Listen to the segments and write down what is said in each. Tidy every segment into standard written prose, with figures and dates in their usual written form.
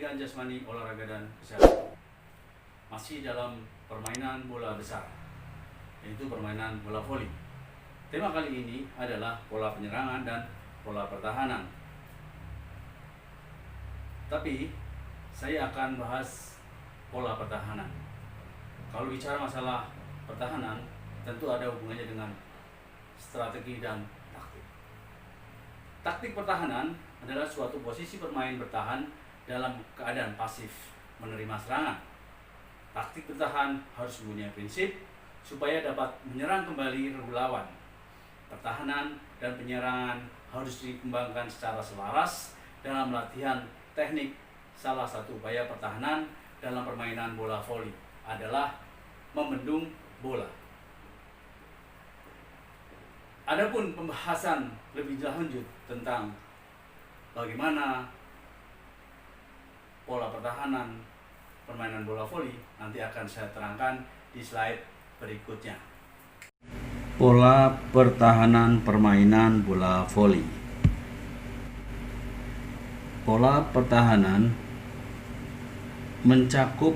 pendidikan jasmani, olahraga dan kesehatan. Masih dalam permainan bola besar, yaitu permainan bola voli. Tema kali ini adalah pola penyerangan dan pola pertahanan. Tapi saya akan bahas pola pertahanan. Kalau bicara masalah pertahanan, tentu ada hubungannya dengan strategi dan taktik. Taktik pertahanan adalah suatu posisi bermain bertahan dalam keadaan pasif menerima serangan. Taktik bertahan harus mempunyai prinsip supaya dapat menyerang kembali regu lawan. Pertahanan dan penyerangan harus dikembangkan secara selaras dalam latihan teknik. Salah satu upaya pertahanan dalam permainan bola voli adalah membendung bola. Adapun pembahasan lebih lanjut tentang bagaimana pola pertahanan permainan bola voli nanti akan saya terangkan di slide berikutnya. Pola pertahanan permainan bola voli. Pola pertahanan mencakup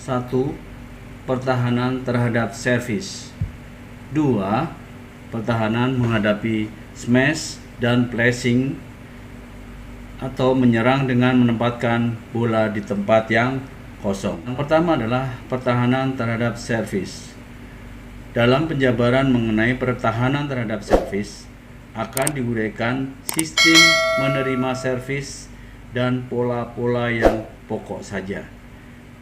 1. Pertahanan terhadap servis. 2. Pertahanan menghadapi smash dan pressing atau menyerang dengan menempatkan bola di tempat yang kosong. Yang pertama adalah pertahanan terhadap servis. Dalam penjabaran mengenai pertahanan terhadap servis akan digunakan sistem menerima servis dan pola-pola yang pokok saja.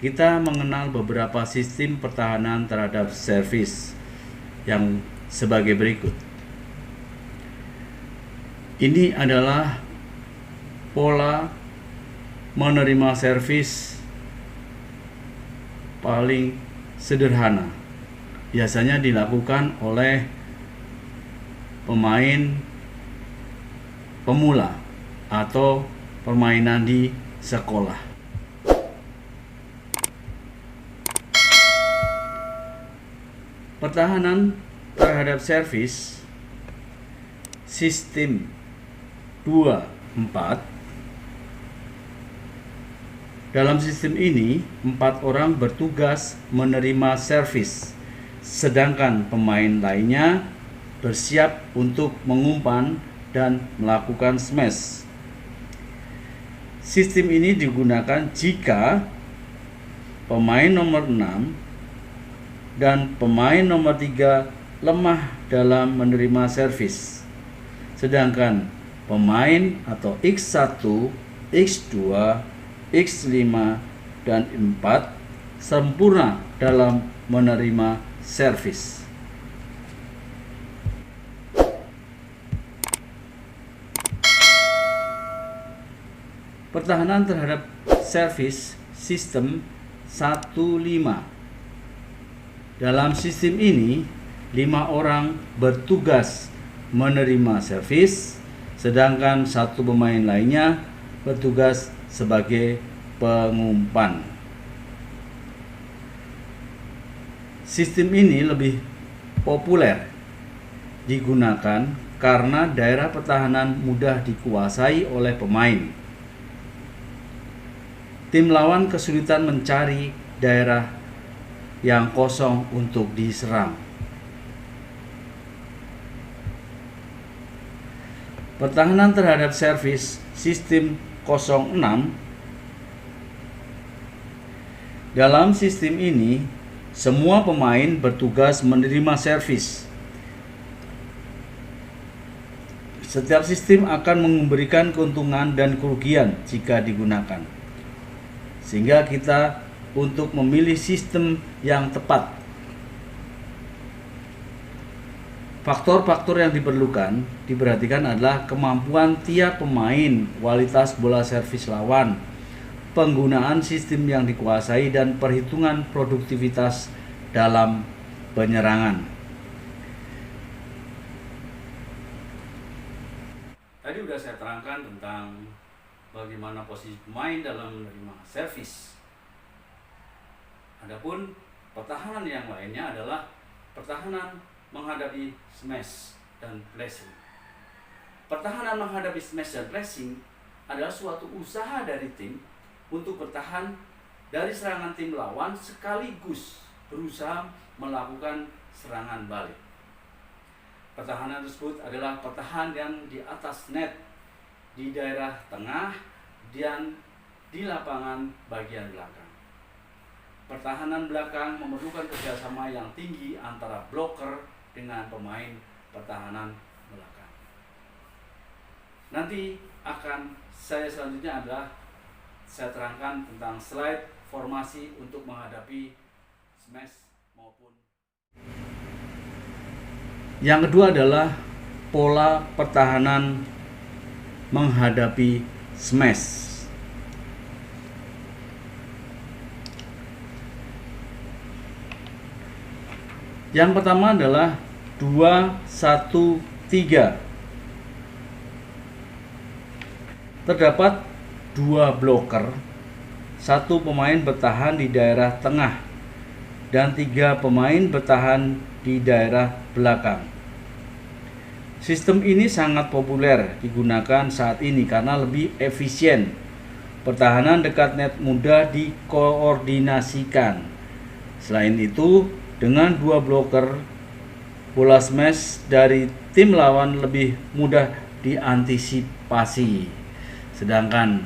Kita mengenal beberapa sistem pertahanan terhadap servis yang sebagai berikut. Ini adalah pola menerima servis paling sederhana. Biasanya dilakukan oleh pemain pemula atau permainan di sekolah. Pertahanan terhadap servis sistem 2-4. Dalam sistem ini 4 orang bertugas menerima servis, sedangkan pemain lainnya bersiap untuk mengumpan dan melakukan smash. Sistem ini digunakan jika pemain nomor 6 dan pemain nomor 3 lemah dalam menerima servis, sedangkan pemain atau X1, X2, X5, dan 4 sempurna dalam menerima servis. Pertahanan terhadap servis sistem 1-5. Dalam sistem ini, 5 orang bertugas menerima servis, sedangkan 1 pemain lainnya bertugas sebagai pengumpan. Sistem ini lebih populer digunakan karena daerah pertahanan mudah dikuasai oleh pemain. Tim lawan kesulitan mencari daerah yang kosong untuk diserang. Pertahanan terhadap servis sistem 06. Dalam sistem ini, semua pemain bertugas menerima servis. Setiap sistem akan memberikan keuntungan dan kerugian jika digunakan, sehingga kita untuk memilih sistem yang tepat. Faktor-faktor yang diperhatikan adalah kemampuan tiap pemain, kualitas bola servis lawan, penggunaan sistem yang dikuasai, dan perhitungan produktivitas dalam penyerangan. Tadi sudah saya terangkan tentang bagaimana posisi pemain dalam menerima servis. Adapun pertahanan yang lainnya adalah pertahanan menghadapi smash dan pressing. Pertahanan menghadapi smash dan pressing adalah suatu usaha dari tim untuk bertahan dari serangan tim lawan sekaligus berusaha melakukan serangan balik. Pertahanan tersebut adalah pertahanan yang di atas net, di daerah tengah, dan di lapangan bagian belakang. Pertahanan belakang memerlukan kerjasama yang tinggi antara bloker dengan pemain pertahanan belakang. Nanti akan selanjutnya adalah saya terangkan tentang slide formasi untuk menghadapi smash maupun. Yang kedua adalah pola pertahanan menghadapi smash. Yang pertama adalah 2-1-3. Terdapat 2 bloker, 1 pemain bertahan di daerah tengah, dan 3 pemain bertahan di daerah belakang. Sistem ini sangat populer digunakan saat ini karena lebih efisien. Pertahanan dekat net mudah dikoordinasikan. Selain itu, dengan 2 bloker, bola smash dari tim lawan lebih mudah diantisipasi. Sedangkan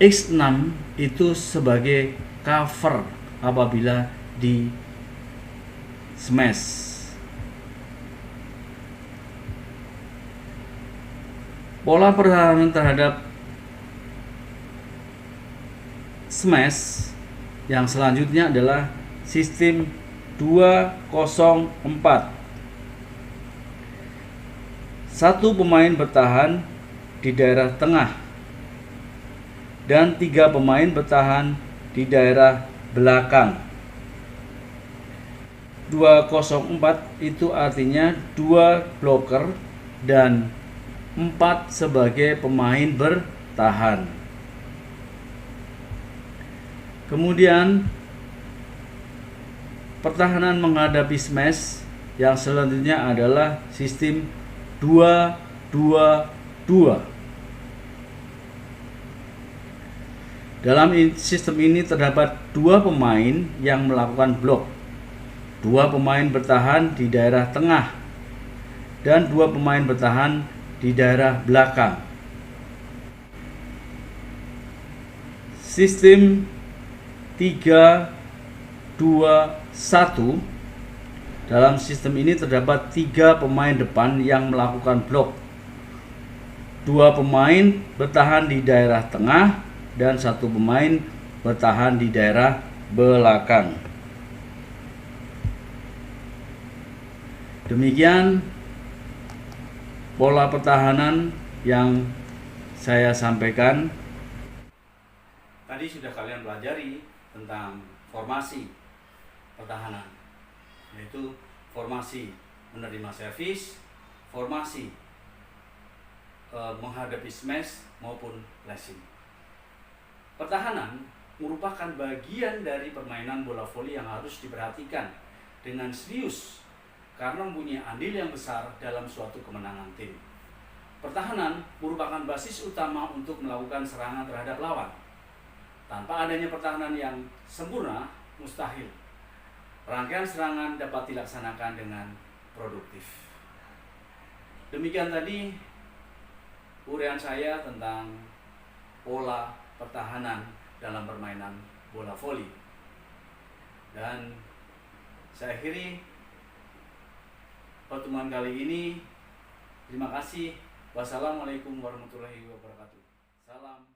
X6 itu sebagai cover apabila di smash. Pola pertahanan terhadap smash yang selanjutnya adalah sistem 2-0-4. 1 pemain bertahan di daerah tengah dan 3 pemain bertahan di daerah belakang. 2-0-4 itu artinya 2 bloker dan 4 sebagai pemain bertahan. Kemudian pertahanan menghadapi smash yang selanjutnya adalah sistem 2-2-2. Dalam sistem ini terdapat 2 pemain yang melakukan blok, 2 pemain bertahan di daerah tengah, dan 2 pemain bertahan di daerah belakang. Sistem 3-2-1. Dalam sistem ini terdapat 3 pemain depan yang melakukan blok, 2 pemain bertahan di daerah tengah, dan 1 pemain bertahan di daerah belakang. Demikian pola pertahanan yang saya sampaikan. Tadi sudah kalian pelajari tentang formasi pertahanan, yaitu formasi menerima servis, formasi menghadapi smash maupun flashing. Pertahanan merupakan bagian dari permainan bola voli yang harus diperhatikan dengan serius karena mempunyai andil yang besar dalam suatu kemenangan tim. Pertahanan merupakan basis utama untuk melakukan serangan terhadap lawan. Tanpa adanya pertahanan yang sempurna, mustahil rangkaian serangan dapat dilaksanakan dengan produktif. Demikian tadi uraian saya tentang pola pertahanan dalam permainan bola voli. Dan saya akhiri pertemuan kali ini. Terima kasih. Wassalamualaikum warahmatullahi wabarakatuh. Salam.